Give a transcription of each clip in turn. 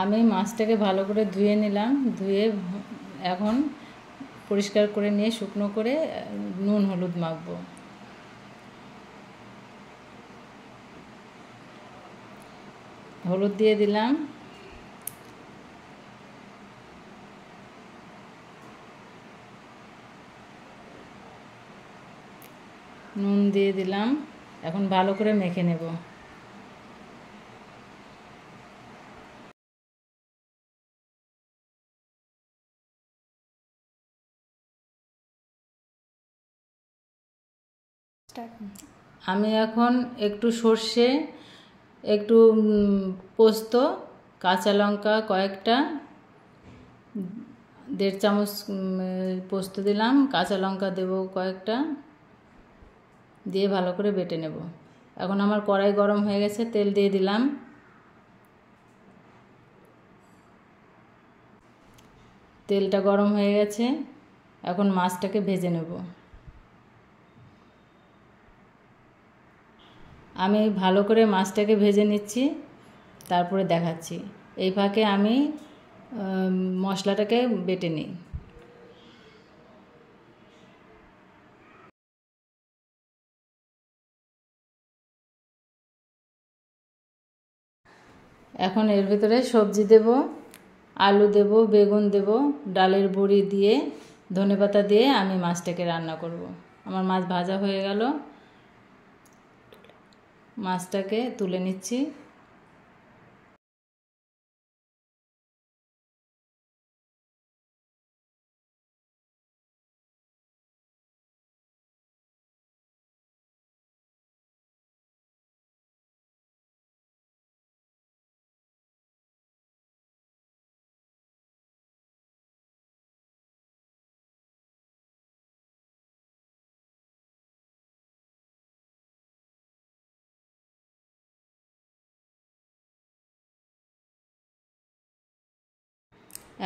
আমি মাছটাকে ভালো করে ধুয়ে নিলাম, ধুয়ে এখন পরিষ্কার করে নিয়ে শুকনো করে নুন হলুদ মাখবো। হলুদ দিয়ে দিলাম, নুন দিয়ে দিলাম, এখন ভালো করে মেখে নেব। আমি এখন একটু সর্ষে, একটু পোস্ত, কাঁচা লঙ্কা কয়েকটা, 1.5 চামচ পোস্ত দিলাম, কাঁচা লঙ্কা দেব কয়েকটা, দিয়ে ভালো করে বেটে নেব। এখন আমার কড়াই গরম হয়ে গেছে, তেল দিয়ে দিলাম। তেলটা গরম হয়ে গেছে, এখন মাছটাকে ভেজে নেব। আমি ভালো করে মাছটাকে ভেজে নিচ্ছি, তারপরে দেখাচ্ছি। এই ফাঁকে আমি মশলাটাকে বেটে নিই। এখন এর ভিতরে সবজি দেব, আলু দেব, বেগুন দেব, ডালের বড়ি দিয়ে, ধনেপাতা দিয়ে আমি মাছটাকে রান্না করব। আমার মাছ ভাজা হয়ে গেল, মাছটাকে তুলে নিচ্ছি।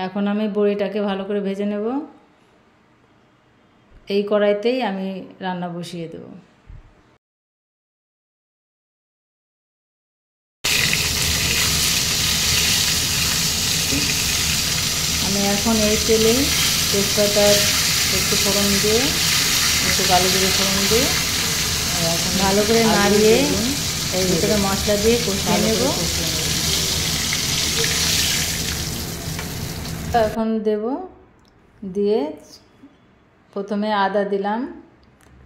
এখন আমি বড়িটাকে ভালো করে ভেজে নেব। এই কড়াইতেই আমি রান্না বসিয়ে দেব। আমি এখন এই তেলে তেজপাতার একটু ফোড়ন দিয়ে, একটু কালো জিরে ফোড়ন দিয়ে এখন ভালো করে নাড়িয়ে এর ভিতরে মশলা দিয়ে কষিয়ে নেব। এখন দেব, দিয়ে প্রথমে আদা দিলাম,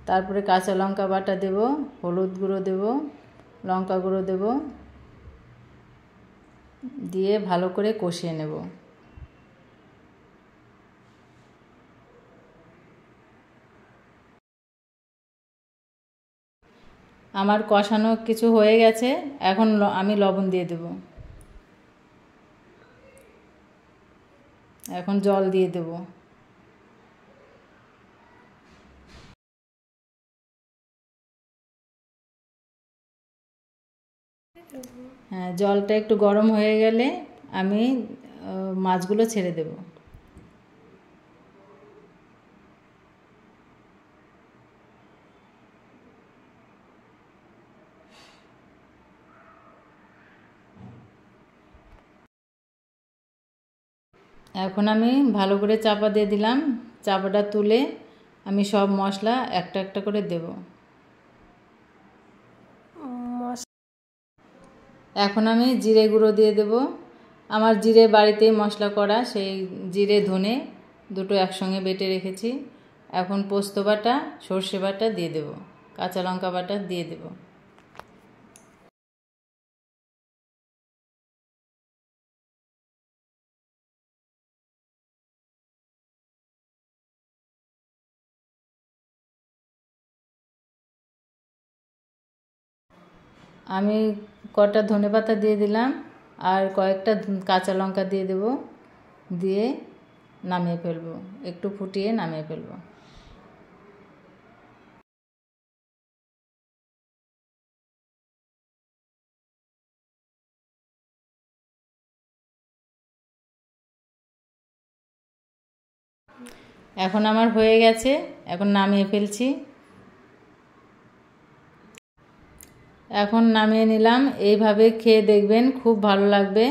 তারপরে কাঁচা লঙ্কা বাটা দেব, হলুদ গুঁড়ো দেব, লঙ্কা গুঁড়ো দেব, দিয়ে ভালো করে কষিয়ে নেব। আমার কষানো কিছু হয়ে গেছে, এখন আমি লবণ দিয়ে দেব। এখন জল দিয়ে দেব। হ্যাঁ, জলটা একটু গরম হয়ে গেলে আমি মাছগুলো ছেড়ে দেব। এখন আমি ভালো করে চাপা দিয়ে দিলাম। চাপাটা তুলে আমি সব মশলা একটা একটা করে দেব। এখন আমি জিরে গুঁড়ো দিয়ে দেব। আমার জিরে বাড়িতেই মশলা করা, সেই জিরে ধনে দুটো একসঙ্গে বেটে রেখেছি। এখন পোস্ত বাটা, সর্ষে বাটা দিয়ে দেব, কাঁচা লঙ্কা বাটা দিয়ে দেব। আমি কটা ধনেপাতা দিয়ে দিলাম, আর কয়েকটা কাঁচা লঙ্কা দিয়ে দেব, দিয়ে নামিয়ে ফেলবো, একটু ফুটিয়ে নামিয়ে ফেলবো। এখন আমার হয়ে গেছে, এখন নামিয়ে ফেলছি। এখন নামিয়ে নিলাম। এইভাবে খেয়ে দেখবেন, খুব ভালো লাগবে।